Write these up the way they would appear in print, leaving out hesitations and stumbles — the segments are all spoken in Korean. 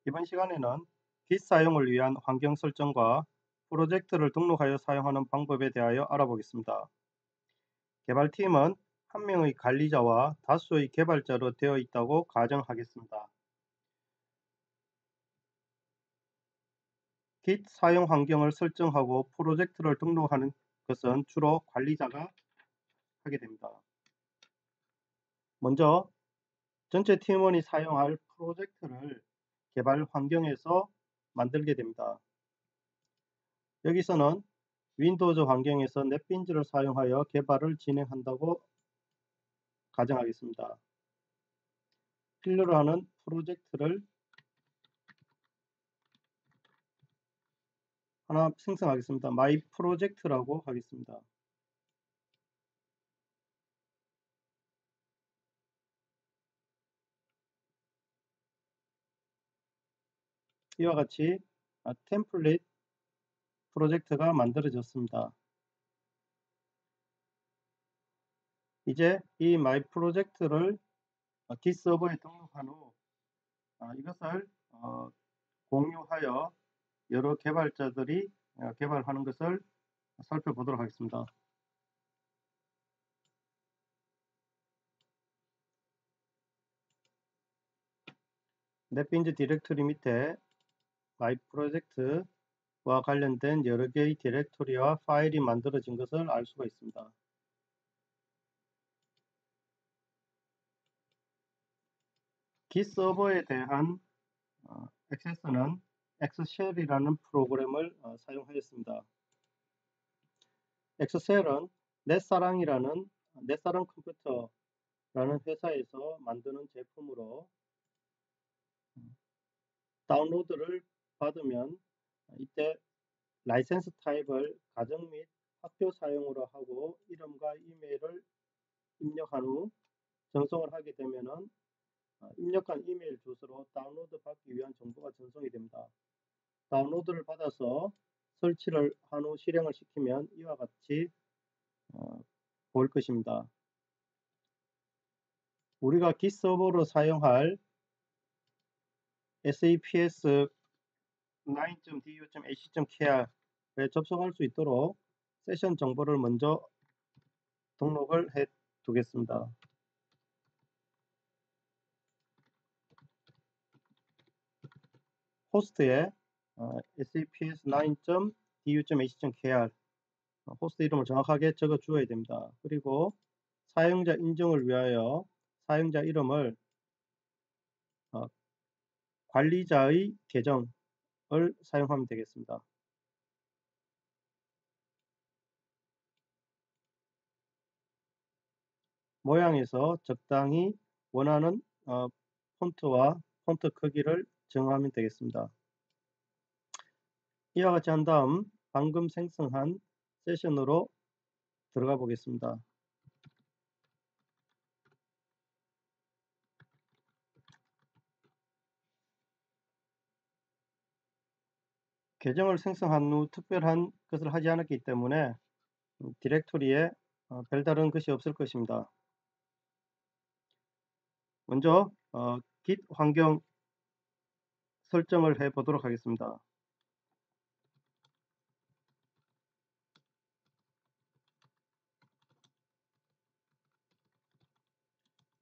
이번 시간에는 Git 사용을 위한 환경 설정과 프로젝트를 등록하여 사용하는 방법에 대하여 알아보겠습니다. 개발팀은 한 명의 관리자와 다수의 개발자로 되어 있다고 가정하겠습니다. Git 사용 환경을 설정하고 프로젝트를 등록하는 것은 주로 관리자가 하게 됩니다. 먼저 전체 팀원이 사용할 프로젝트를 개발 환경에서 만들게 됩니다. 여기서는 윈도우즈 환경에서 넷빈즈를 사용하여 개발을 진행한다고 가정하겠습니다. 필요로 하는 프로젝트를 하나 생성하겠습니다. My 프로젝트라고 하겠습니다. 이와 같이 템플릿 프로젝트가 만들어졌습니다. 이제 이 My 프로젝트를 Git 서버에 등록한 후 이것을 공유하여 여러 개발자들이 개발하는 것을 살펴보도록 하겠습니다. 넷빈즈 디렉토리 밑에 My 프로젝트와 관련된 여러 개의 디렉토리와 파일이 만들어진 것을 알 수가 있습니다. Git 서버에 대한 액세스는 엑스쉘이라는 프로그램을 사용하였습니다. 엑스쉘은 넷사랑 컴퓨터라는 회사에서 만드는 제품으로 다운로드를 받으면 이때 라이센스 타입을 가정 및 학교 사용으로 하고 이름과 이메일을 입력한 후 전송을 하게 되면은 입력한 이메일 주소로 다운로드 받기 위한 정보가 전송이 됩니다. 다운로드를 받아서 설치를 한 후 실행을 시키면 이와 같이 보일 것입니다. 우리가 Git 서버로 사용할 saps 9.du.ac.kr에 접속할 수 있도록 세션 정보를 먼저 등록을 해 두겠습니다. 호스트에 saps 9.du.ac.kr 호스트 이름을 정확하게 적어 주어야 됩니다. 그리고 사용자 인증을 위하여 사용자 이름을 관리자의 계정을 사용하면 되겠습니다. 모양에서 적당히 원하는 폰트와 폰트 크기를 정하면 되겠습니다. 이와 같이 한 다음 방금 생성한 세션으로 들어가 보겠습니다. 계정을 생성한 후 특별한 것을 하지 않았기 때문에 디렉토리에 별다른 것이 없을 것입니다. 먼저 Git 환경 설정을 해 보도록 하겠습니다.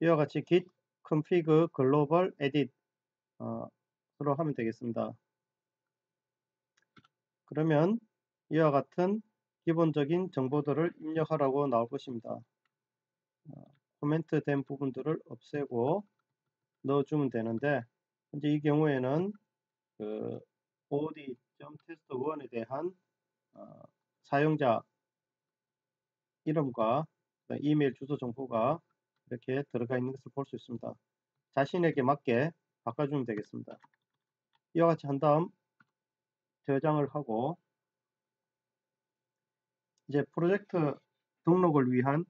이와 같이 git config global edit 로 하면 되겠습니다. 그러면 이와 같은 기본적인 정보들을 입력하라고 나올 것입니다. 코멘트 된 부분들을 없애고 넣어주면 되는데 현재 이 경우에는 그 od.test1에 대한 사용자 이름과 이메일 주소 정보가 이렇게 들어가 있는 것을 볼 수 있습니다. 자신에게 맞게 바꿔주면 되겠습니다. 이와 같이 한 다음 저장을 하고 이제 프로젝트 등록을 위한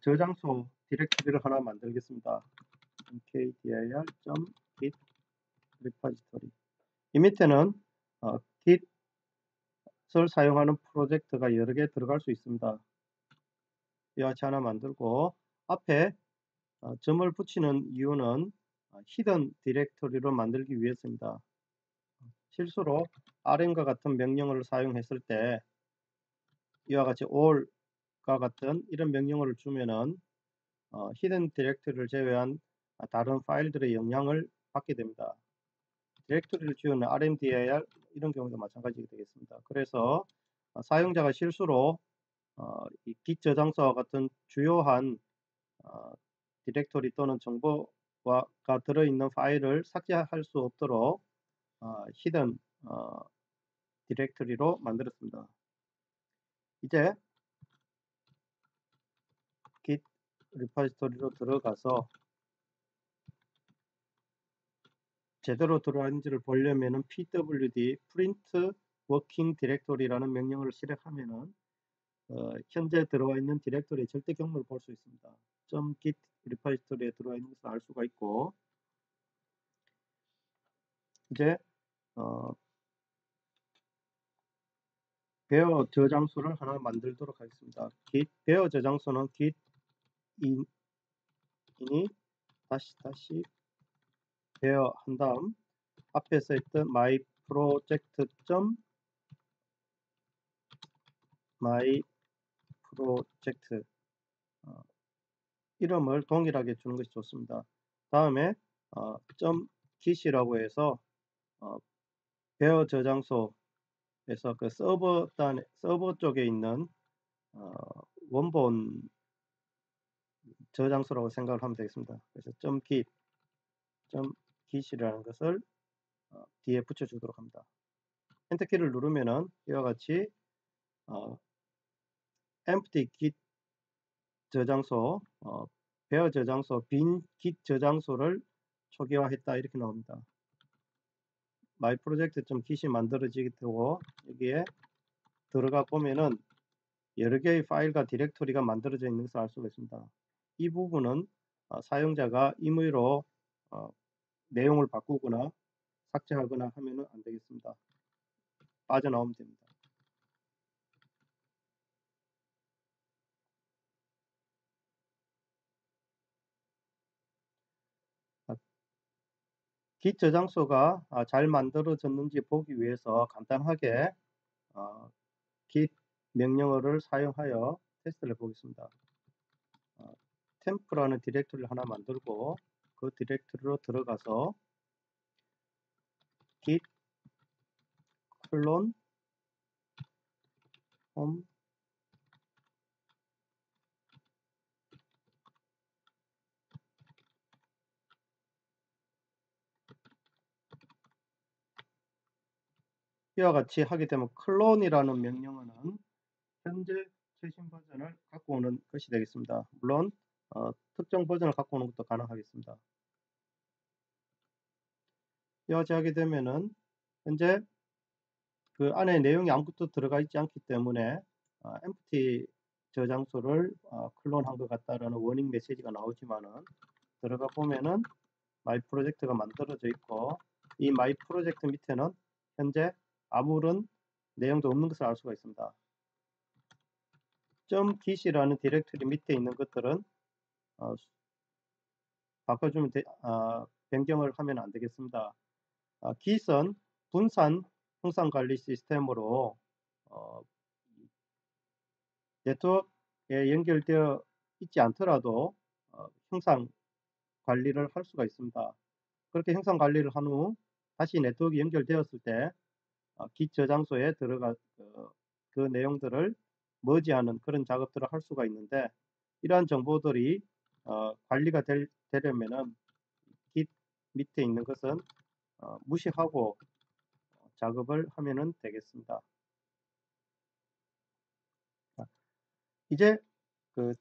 저장소 디렉토리를 하나 만들겠습니다. mkdir.git repository 이 밑에는 Git을 사용하는 프로젝트가 여러 개 들어갈 수 있습니다. 이와 같이 하나 만들고 앞에 점을 붙이는 이유는 히든 디렉토리로 만들기 위해서입니다. 실수로 rm과 같은 명령어를 사용했을 때 이와 같이 all과 같은 이런 명령어를 주면은 히든 디렉토리를 제외한 다른 파일들의 영향을 받게 됩니다. 디렉토리를 지우는 rmdir 이런 경우도 마찬가지가 되겠습니다. 그래서 사용자가 실수로 이 git 저장소와 같은 주요한 디렉토리 또는 정보가 들어있는 파일을 삭제할 수 없도록 히든 디렉토리로 만들었습니다. 이제 git 리포지토리로 들어가서 제대로 들어왔는지를 보려면은 pwd print working directory라는 명령어를 실행하면은 현재 들어와 있는 디렉토리의 절대 경로를 볼 수 있습니다. .git 리포지토리에 들어와 있는 것을 알 수가 있고, 이제 베어 저장소를 하나 만들도록 하겠습니다. git 베어 저장소는 git in이 다시 베어 한 다음 앞에서 했던 my project 이름을 동일하게 주는 것이 좋습니다. 다음에 .git이라고 해서 베어 저장소에서 그 서버 쪽에 있는 원본 저장소라고 생각을 하면 되겠습니다. 그래서 .git이라는 것을 뒤에 붙여주도록 합니다. 엔터키를 누르면은 이와 같이 empty git 저장소, 베어 저장소, 빈 git 저장소를 초기화했다 이렇게 나옵니다. myproject.git이 만들어지게 되고 여기에 들어가 보면은 여러 개의 파일과 디렉토리가 만들어져 있는 것을 알 수가 있습니다. 이 부분은 사용자가 임의로 내용을 바꾸거나 삭제하거나 하면은 안 되겠습니다. 빠져나오면 됩니다. git 저장소가 잘 만들어졌는지 보기 위해서 간단하게 git 명령어를 사용하여 테스트를 해보겠습니다. 템프라는 디렉토리를 하나 만들고 그 디렉토리로 들어가서 git 클론 홈 이와 같이 하게 되면 클론이라는 명령어는 현재 최신 버전을 갖고 오는 것이 되겠습니다. 물론 특정 버전을 갖고 오는 것도 가능하겠습니다. 이와 같이 하게 되면은 현재 그 안에 내용이 아무것도 들어가 있지 않기 때문에 empty 저장소를 클론한 것 같다라는 워닝 메시지가 나오지만은 들어가 보면은 마이 프로젝트가 만들어져 있고 이 마이 프로젝트 밑에는 현재 아무런 내용도 없는 것을 알 수가 있습니다. .git이라는 디렉토리 밑에 있는 것들은 바꿔주면 변경을 하면 안 되겠습니다. git은 분산 형상 관리 시스템으로 네트워크에 연결되어 있지 않더라도 형상 관리를 할 수가 있습니다. 그렇게 형상 관리를 한 후 다시 네트워크에 연결되었을 때 git 저장소에 들어가 그 내용들을 머지하는 그런 작업들을 할 수가 있는데 이러한 정보들이 관리가 되려면은 git 밑에 있는 것은 무시하고 작업을 하면은 되겠습니다. 이제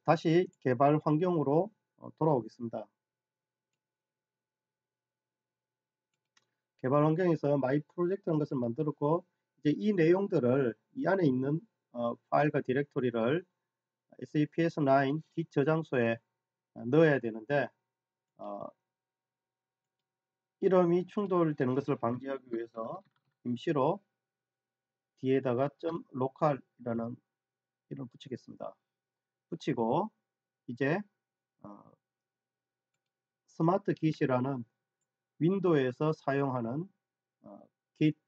다시 개발 환경으로 돌아오겠습니다. 개발 환경에서 마이 프로젝트라는 것을 만들었고 이제 이 내용들을 이 안에 있는 파일과 디렉토리를 SAPS9 git 저장소에 넣어야 되는데 이름이 충돌되는 것을 방지하기 위해서 임시로 뒤에다가 .local이라는 이름을 붙이겠습니다. 붙이고 이제 스마트 git이라는 윈도우에서 사용하는 git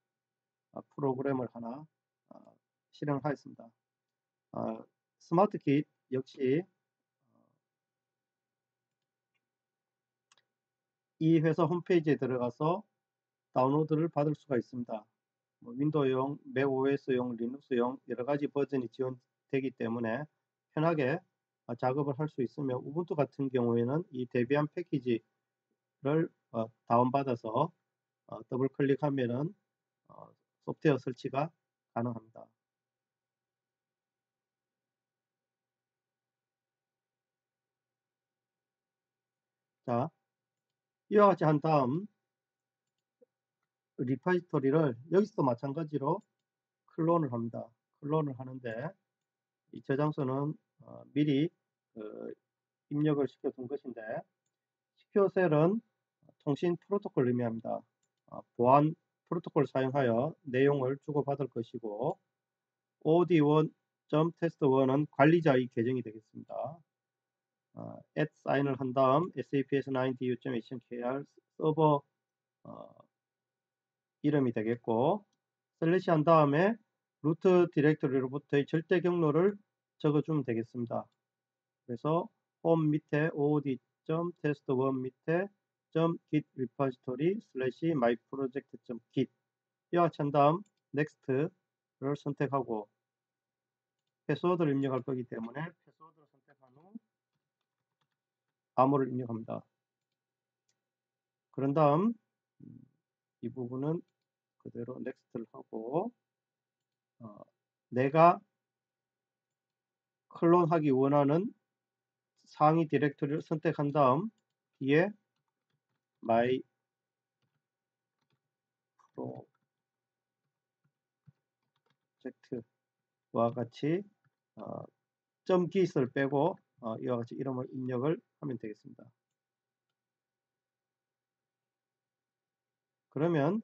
프로그램을 하나 실행하였습니다. 스마트킷 역시 이 회사 홈페이지에 들어가서 다운로드를 받을 수가 있습니다. 윈도우용, 맥OS용, 리눅스용 여러가지 버전이 지원되기 때문에 편하게 작업을 할 수 있으며, 우분투 같은 경우에는 이 데비안 패키지를 다운받아서 더블 클릭하면은 소프트웨어 설치가 가능합니다. 자, 이와 같이 한 다음 리파지토리를 여기서도 마찬가지로 클론을 합니다. 클론을 하는데 이 저장소는 미리 입력을 시켜둔 것인데, 시큐어셀은 통신 프로토콜을 의미합니다. 보안 프로토콜을 사용하여 내용을 주고받을 것이고, od1.test1은 관리자의 계정이 되겠습니다. add sign을 한 다음 saps9du.html 서버 이름이 되겠고, 슬래시 한 다음에 루트 디렉토리로부터의 절대 경로를 적어주면 되겠습니다. 그래서 홈 밑에 od.test1 밑에 .git repository 슬래시 myproject.git 이와 같이 한 다음 next를 선택하고 패스워드를 입력할 거기 때문에 패스워드를 선택한 후 암호를 입력합니다. 그런 다음 이 부분은 그대로 next를 하고 내가 클론하기 원하는 상위 디렉토리를 선택한 다음 뒤에 my project와 같이 .git을 빼고 이와 같이 이름을 입력을 하면 되겠습니다. 그러면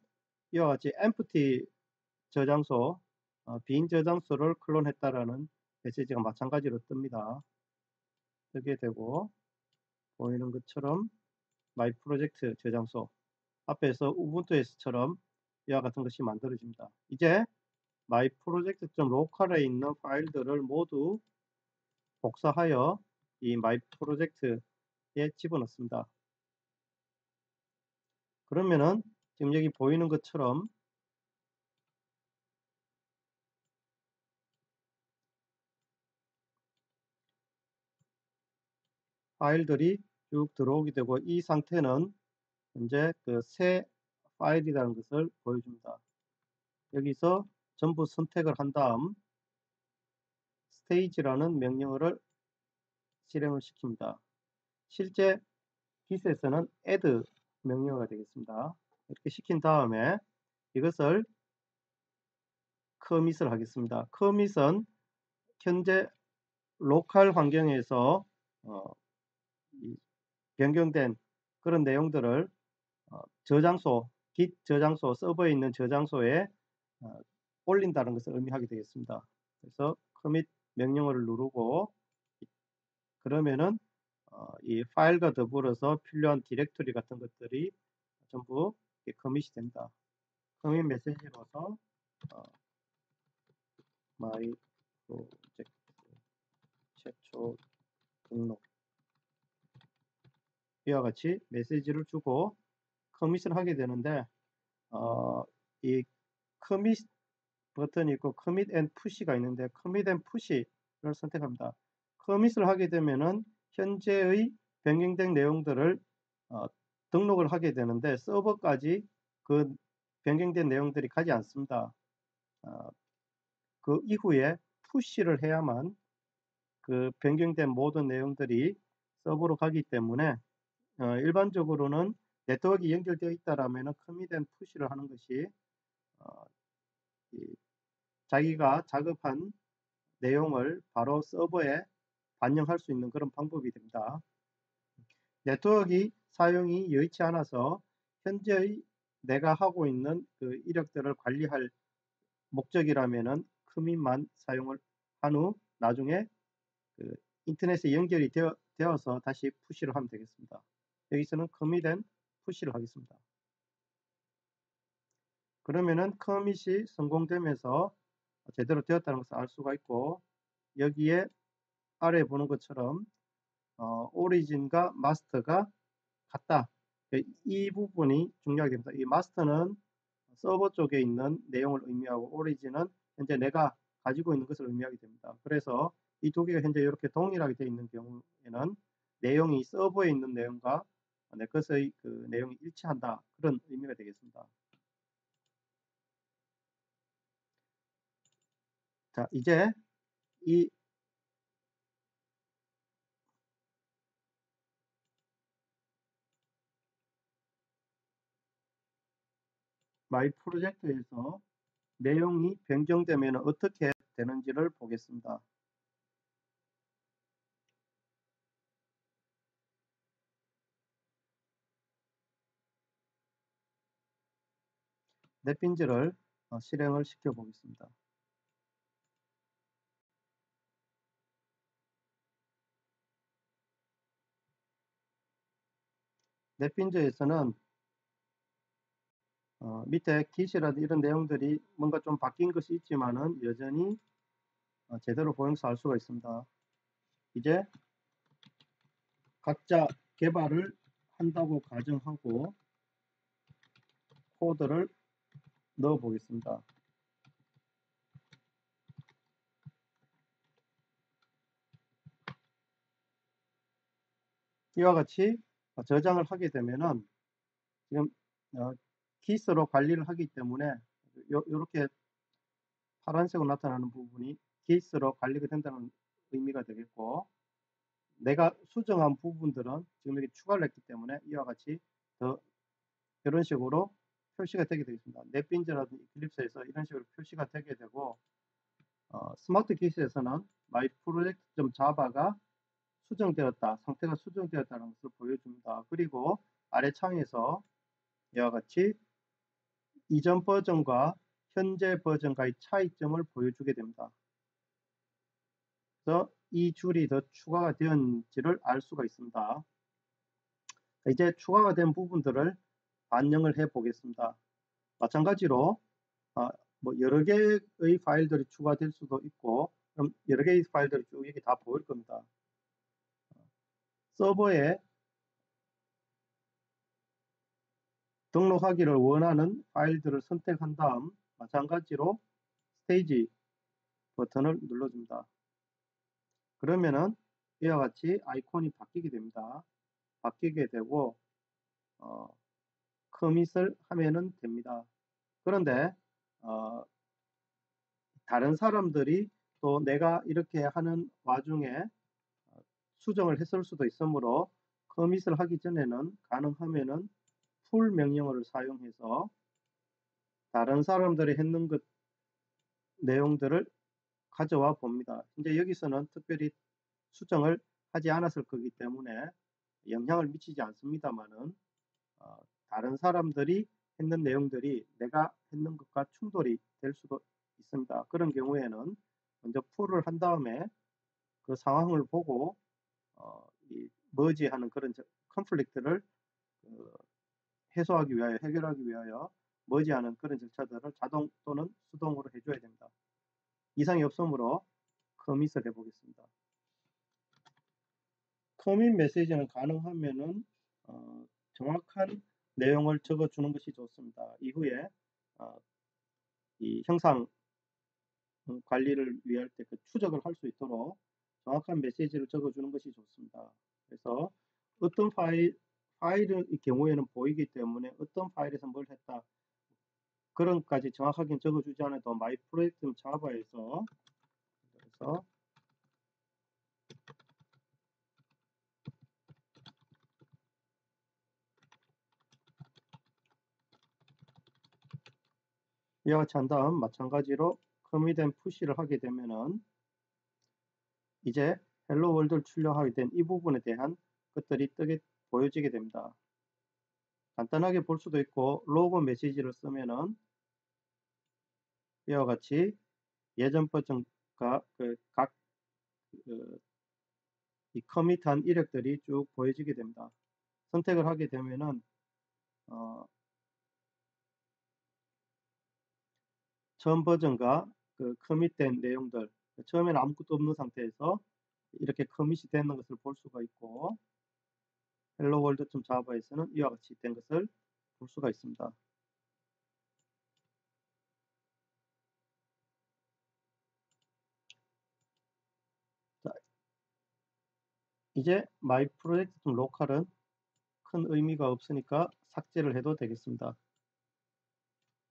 이와 같이 empty 저장소, 빈 저장소를 클론했다라는 메시지가 마찬가지로 뜹니다. 뜨게 되고, 보이는 것처럼 my project 저장소 앞에서 우분투에서처럼 이와 같은 것이 만들어집니다. 이제 my project.local에 있는 파일들을 모두 복사하여 이 my project에 집어넣습니다. 그러면은 지금 여기 보이는 것처럼 파일들이 쭉 들어오게 되고, 이 상태는 현재 그 새 파일이라는 것을 보여줍니다. 여기서 전부 선택을 한 다음 stage라는 명령어를 실행을 시킵니다. 실제 깃에서는 add 명령어가 되겠습니다. 이렇게 시킨 다음에 이것을 커밋을 하겠습니다. 커밋은 현재 로컬 환경에서 변경된 그런 내용들을 저장소, git 저장소, 서버에 있는 저장소에 올린다는 것을 의미하게 되겠습니다. 그래서 commit 명령어를 누르고 그러면은 이 파일과 더불어서 필요한 디렉토리 같은 것들이 전부 커밋이 됩니다. 커밋 메시지로서 my project 최초 등록 이와 같이 메시지를 주고 커밋을 하게 되는데, 이 커밋 버튼이 있고 commit and push가 있는데 commit and push를 선택합니다. 커밋을 하게 되면은 현재의 변경된 내용들을 등록을 하게 되는데 서버까지 그 변경된 내용들이 가지 않습니다. 그 이후에 push를 해야만 그 변경된 모든 내용들이 서버로 가기 때문에 일반적으로는 네트워크가 연결되어 있다라면 commit and push를 하는 것이 자기가 작업한 내용을 바로 서버에 반영할 수 있는 그런 방법이 됩니다. 네트워크 사용이 여의치 않아서 현재의 내가 하고 있는 그 이력들을 관리할 목적이라면은 커밋만 사용을 한 후 나중에 그 인터넷에 연결이 되어서 다시 푸시를 하면 되겠습니다. 여기서는 commit and push를 하겠습니다. 그러면은 커밋이 성공되면서 제대로 되었다는 것을 알 수가 있고, 여기에 아래 보는 것처럼 오리진과 마스터가 같다. 이 부분이 중요하게 됩니다. 이 마스터는 서버 쪽에 있는 내용을 의미하고 오리진은 현재 내가 가지고 있는 것을 의미하게 됩니다. 그래서 이 두 개가 현재 이렇게 동일하게 되어 있는 경우에는 내용이 서버에 있는 내용과 내 것의 그 내용이 일치한다. 그런 의미가 되겠습니다. 자, 이제 이 마이 프로젝트에서 내용이 변경되면 어떻게 되는지를 보겠습니다. 넷빈즈를 실행을 시켜 보겠습니다. 넷빈즈에서는 밑에 kit이라든 이런 내용들이 뭔가 좀 바뀐 것이 있지만은 여전히 제대로 보면서 알 수가 있습니다. 이제 각자 개발을 한다고 가정하고 코드를 넣어 보겠습니다. 이와 같이 저장을 하게 되면은 지금 kit으로 관리를 하기 때문에 이렇게 파란색으로 나타나는 부분이 kit으로 관리가 된다는 의미가 되겠고, 내가 수정한 부분들은 지금 여기 추가를 했기 때문에 이와 같이 더 이런 식으로 표시가 되게 되겠습니다. 넷빈즈라든지 이클립스에서 이런 식으로 표시가 되게 되고, 스마트 kit에서는 my project.java가 수정되었다, 상태가 수정되었다는 것을 보여줍니다. 그리고 아래 창에서 이와 같이 이전 버전과 현재 버전과의 차이점을 보여주게 됩니다. 그래서 이 줄이 더 추가가 되었는지를 알 수가 있습니다. 이제 추가가 된 부분들을 반영을 해 보겠습니다. 마찬가지로 뭐 여러 개의 파일들이 추가될 수도 있고, 그럼 여러 개의 파일들이 쭉 여기 다 보일 겁니다. 서버에 등록하기를 원하는 파일들을 선택한 다음 마찬가지로 스테이지 버튼을 눌러줍니다. 그러면은 이와 같이 아이콘이 바뀌게 됩니다. 바뀌게 되고 커밋을 하면은 됩니다. 그런데 다른 사람들이 또 내가 이렇게 하는 와중에 수정을 했을 수도 있으므로 커밋을 하기 전에는 가능하면은 풀 명령어를 사용해서 다른 사람들이 했는 것 내용들을 가져와 봅니다. 이제 여기서는 특별히 수정을 하지 않았을 거기 때문에 영향을 미치지 않습니다만은 다른 사람들이 했는 내용들이 내가 했는 것과 충돌이 될 수도 있습니다. 그런 경우에는 먼저 풀을 한 다음에 그 상황을 보고 이 머지하는 그런 컨플릭트를 해소하기 위하여, 해결하기 위하여 머지하는 그런 절차들을 자동 또는 수동으로 해줘야 됩니다. 이상이 없으므로 커밋을 해보겠습니다. 커밋 메시지는 가능하면은 정확한 내용을 적어주는 것이 좋습니다. 이후에 이 형상 관리를 위할 때 그 추적을 할 수 있도록 정확한 메시지를 적어주는 것이 좋습니다. 그래서 어떤 파일의 경우에는 보이기 때문에 어떤 파일에서 뭘 했다 그런 것까지 정확하게 적어주지 않아도 마이 프로젝트 자바에서 그래서 이와 같이 한 다음 마찬가지로 커밋 앤 푸시를 하게 되면은 이제 헬로 월드를 출력하게 된 이 부분에 대한 것들이 보여지게 됩니다. 간단하게 볼 수도 있고 로고 메시지를 쓰면은 이와 같이 예전 버전과 이 커밋한 이력들이 쭉 보여지게 됩니다. 선택을 하게 되면은 처음 버전과 그 커밋된 내용들, 처음에는 아무것도 없는 상태에서 이렇게 커밋이 되는 것을 볼 수가 있고, 헬로 월드.java에서는 이와 같이 된 것을 볼 수가 있습니다. 자, 이제 my project.local은 큰 의미가 없으니까 삭제를 해도 되겠습니다.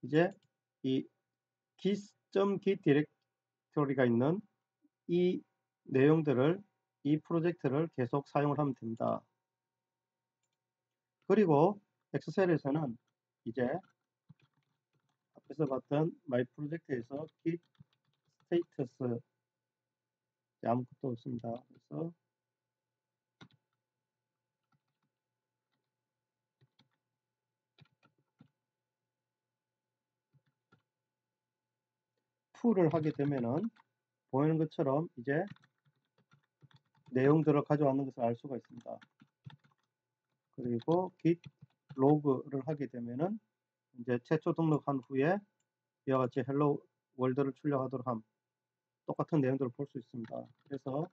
이제 이 git 디렉토리가 있는 이 내용들을, 이 프로젝트를 계속 사용을 하면 됩니다. 그리고 엑셀에서는 이제 앞에서 봤던 my project에서 git status 아무것도 없습니다. 그래서 풀을 하게 되면은 보이는 것처럼 이제 내용들을 가져왔는 것을 알 수가 있습니다. 그리고 git 로그를 하게 되면은 이제 최초 등록한 후에 이와 같이 헬로 월드를 출력하도록 함, 똑같은 내용들을 볼 수 있습니다. 그래서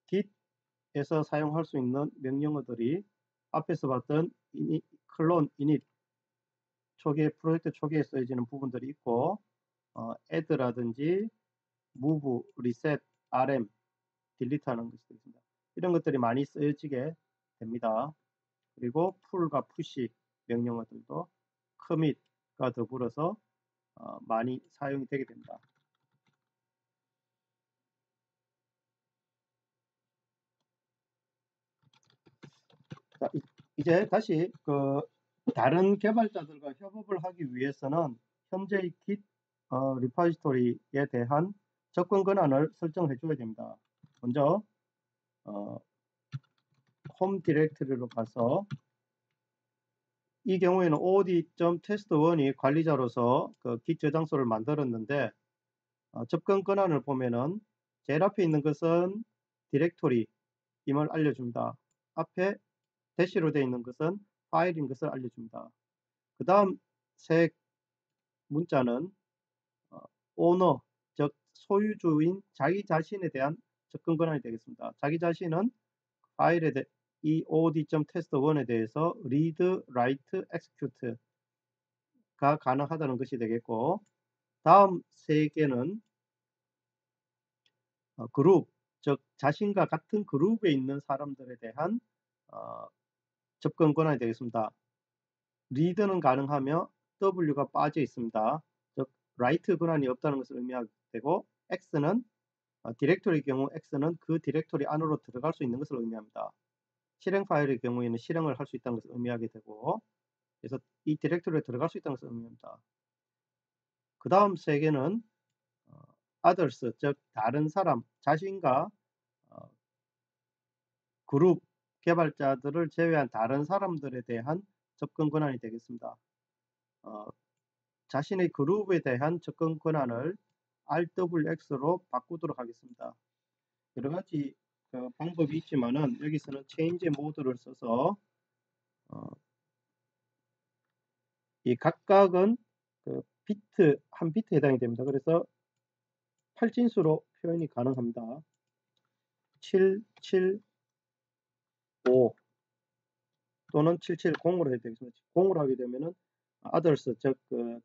git에서 사용할 수 있는 명령어들이 앞에서 봤던 클론 init 초기에, 프로젝트 초기에 쓰여지는 부분들이 있고, add라든지 move, reset, rm, delete 하는 것이 있습니다. 이런 것들이 많이 쓰여지게 됩니다. 그리고 pull과 push 명령어들도 commit과 더불어서 많이 사용이 되게 됩니다. 자, 이제 다시 다른 개발자들과 협업을 하기 위해서는 현재의 Git 리포지토리에 대한 접근 권한을 설정해 줘야 됩니다. 먼저 홈 디렉토리로 가서, 이 경우에는 od.test1이 관리자로서 그 Git 저장소를 만들었는데, 접근 권한을 보면은 제일 앞에 있는 것은 디렉토리임을 알려줍니다. 앞에 대시로 되어 있는 것은 파일인 것을 알려줍니다. 그 다음 세 문자는 오너, 즉 소유주인 자기 자신에 대한 접근 권한이 되겠습니다. 자기 자신은 파일에 이 od.test1에 대해서 read, write, execute가 가능하다는 것이 되겠고, 다음 세 개는 그룹, 즉 자신과 같은 그룹에 있는 사람들에 대한 접근 권한이 되겠습니다. read는 가능하며 w가 빠져 있습니다. 즉 write 권한이 없다는 것을 의미하게 되고, x는 디렉토리의 경우 x는 그 디렉토리 안으로 들어갈 수 있는 것을 의미합니다. 실행 파일의 경우에는 실행을 할 수 있다는 것을 의미하게 되고, 그래서 이 디렉토리에 들어갈 수 있다는 것을 의미합니다. 그 다음 세 개는 others, 즉 다른 사람, 자신과 그룹 개발자들을 제외한 다른 사람들에 대한 접근 권한이 되겠습니다. 자신의 그룹에 대한 접근 권한을 RWX로 바꾸도록 하겠습니다. 여러 가지 방법이 있지만은 여기서는 change 모드를 써서 이 각각은 비트, 한 비트에 해당이 됩니다. 그래서 8진수로 표현이 가능합니다. 775 또는 770으로 해야 되겠습니다. 0으로 하게 되면은 others, 즉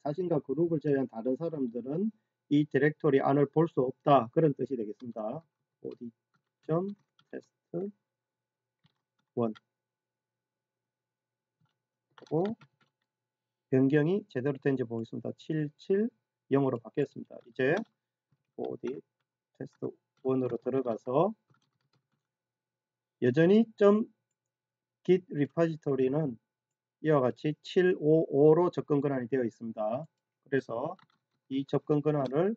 자신과 그룹을 제외한 다른 사람들은 이 디렉토리 안을 볼 수 없다, 그런 뜻이 되겠습니다. od.test1 하고 변경이 제대로 된지 보겠습니다. 770으로 바뀌었습니다. 이제 od test1으로 들어가서 여전히 .git 리포지토리는 이와 같이 755로 접근 권한이 되어 있습니다. 그래서 이 접근 권한을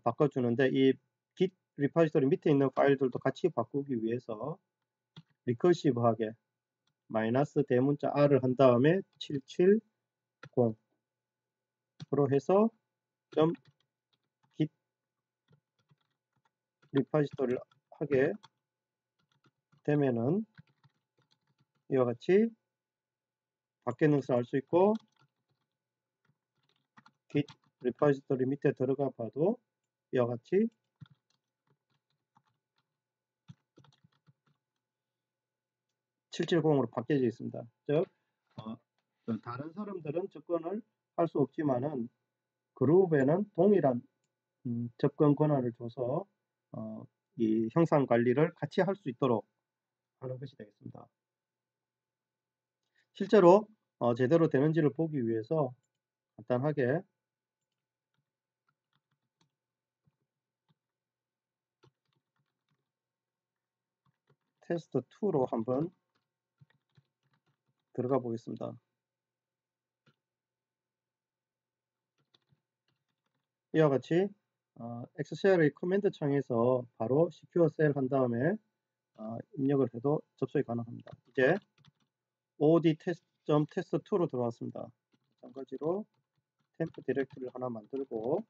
바꿔주는데, 이 git 리포지토리 밑에 있는 파일들도 같이 바꾸기 위해서 리커시브하게 마이너스 대문자 r을 한 다음에 770으로 해서 .git 리포지토리를 하게 되면은 이와 같이 바뀌는 것을 알 수 있고, git 리포지터리 밑에 들어가 봐도 이와 같이 770으로 바뀌어져 있습니다. 즉 다른 사람들은 접근을 할 수 없지만은 그룹에는 동일한 접근 권한을 줘서 이 형상 관리를 같이 할 수 있도록 하는 것이 되겠습니다. 실제로 제대로 되는지를 보기 위해서 간단하게 테스트 2로 한번 들어가 보겠습니다. 이와 같이 엑셀의 커맨드 창에서 바로 secure cell 한 다음에 입력을 해도 접속이 가능합니다. 이제 od test.test2로 들어왔습니다. 마찬가지로 템프 디렉토리를 하나 만들고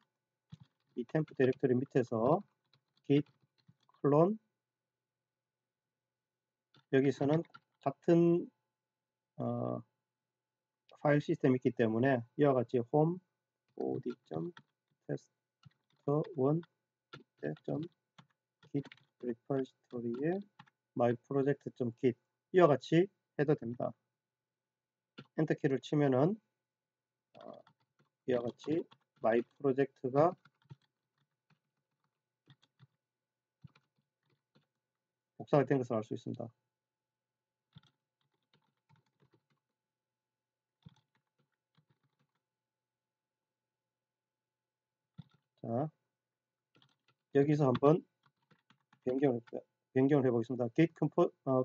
이 템프 디렉토리 밑에서 git 클론 여기서는 같은 파일 시스템이 있기 때문에 이와 같이 home od.test1 git repository에 myproject.git 이와 같이 해도 됩니다. 엔터키를 치면은 이와 같이 myproject가 복사가 된 것을 알 수 있습니다. 자, 여기서 한번 변경을 해보겠습니다. git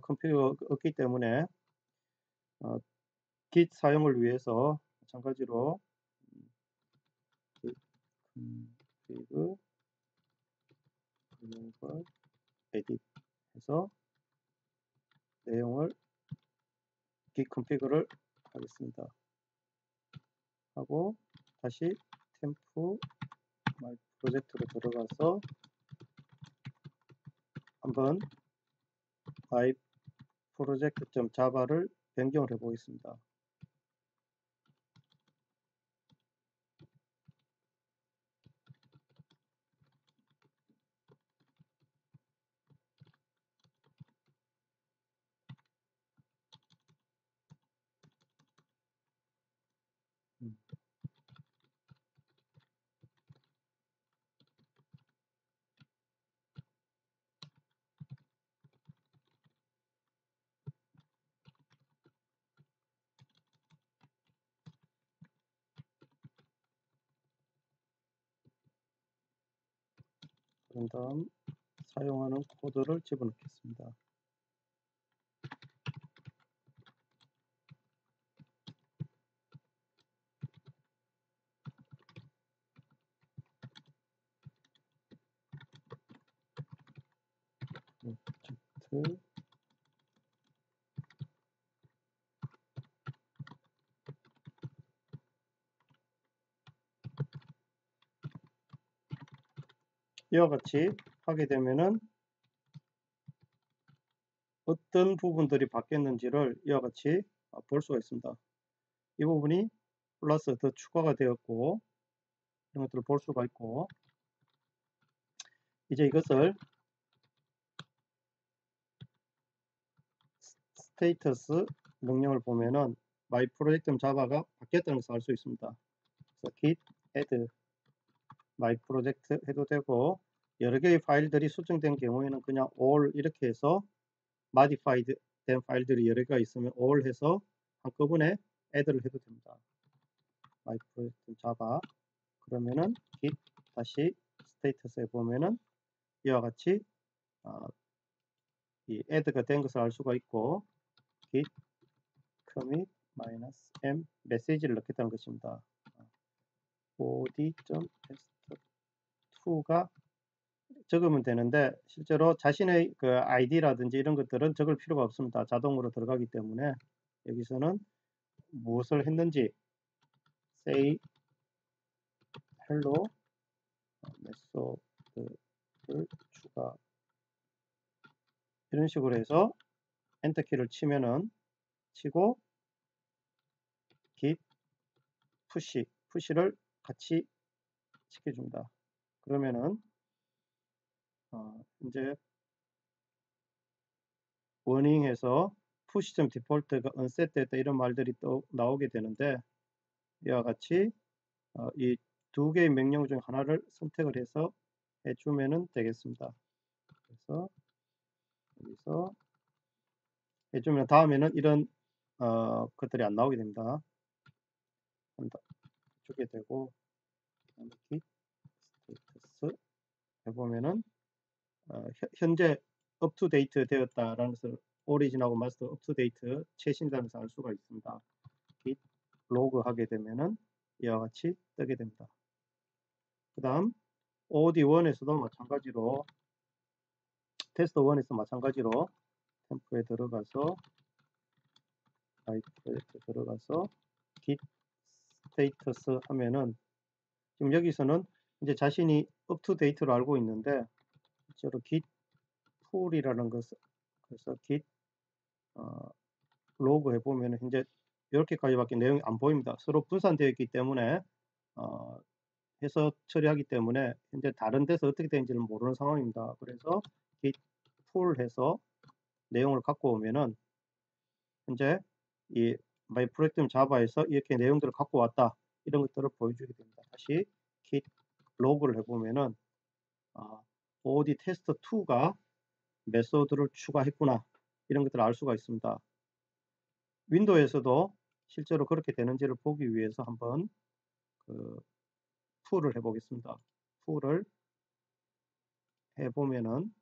컴피그가 없기 때문에 git 사용을 위해서 마찬가지로 git config global edit 해서 내용을 git config를 하겠습니다. 하고 다시 템프 my 프로젝트로 들어가서 한번 my project.java를 변경을 해 보겠습니다. 그런 다음 사용하는 코드를 집어넣겠습니다. 프로젝트 이와 같이 하게 되면은 어떤 부분들이 바뀌었는지를 이와 같이 볼 수가 있습니다. 이 부분이 플러스 더 추가가 되었고 이런 것들을 볼 수가 있고 이제 이것을 스테이터스 명령을 보면은 my project.java가 바뀌었다는 것을 알 수 있습니다. 그래서 git add my project 해도 되고 여러 개의 파일들이 수정된 경우에는 그냥 all 이렇게 해서 modified 된 파일들이 여러 개가 있으면 all 해서 한꺼번에 add를 해도 됩니다. my project.java 그러면은 git 다시 스테이터스에 보면은 이와 같이 이 add가 된 것을 알 수가 있고 git commit -m 메시지를 넣겠다는 것입니다. od.test2가 적으면 되는데 실제로 자신의 그 id라든지 이런 것들은 적을 필요가 없습니다. 자동으로 들어가기 때문에 여기서는 무엇을 했는지 say hello 메소드를 추가 이런 식으로 해서 엔터키를 치고 git push를 같이 시켜줍니다. 그러면은 이제 워닝에서 push.default가 unset됐다 이런 말들이 또 나오게 되는데, 이와 같이 이 두 개의 명령 중 하나를 선택을 해서 해주면은 되겠습니다. 그래서 여기서 해주면 다음에는 이런 것들이 안 나오게 됩니다. 주게 되고, git status 해보면은 현재 업투데이트 되었다라는 것을 오리진하고 마스터 업투데이트 최신단에서 알 수가 있습니다. git 로그 하게 되면은 이와 같이 뜨게 됩니다. 그 다음 OD1에서도 마찬가지로, 테스트 1에서 마찬가지로 템프에 들어가서 프로젝트 들어가서 git status 하면은, 지금 여기서는 이제 자신이 업투데이트로 알고 있는데, 실제로 git pull이라는 것을, 그래서 git 로그 해보면 현재 이렇게까지밖에 내용이 안 보입니다. 서로 분산되어 있기 때문에 해서 처리하기 때문에 현재 다른 데서 어떻게 되는지를 모르는 상황입니다. 그래서 git pull 해서 내용을 갖고 오면은 현재 이 my project 자바에서 이렇게 내용들을 갖고 왔다, 이런 것들을 보여주게 됩니다. 다시 git 로그를 해보면은 od test2가 메소드를 추가했구나, 이런 것들을 알 수가 있습니다. 윈도우에서도 실제로 그렇게 되는지를 보기 위해서 한번 풀을 해보겠습니다. 풀을 해보면은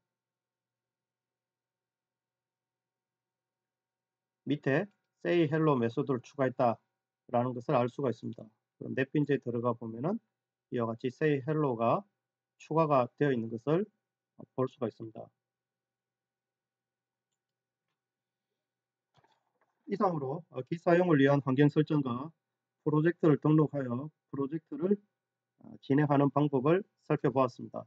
밑에 say hello 메소드를 추가했다 라는 것을 알 수가 있습니다. 그럼 넷빈즈에 들어가 보면은 이와 같이 say hello가 추가가 되어 있는 것을 볼 수가 있습니다. 이상으로 git 사용을 위한 환경 설정과 프로젝트를 등록하여 프로젝트를 진행하는 방법을 살펴보았습니다.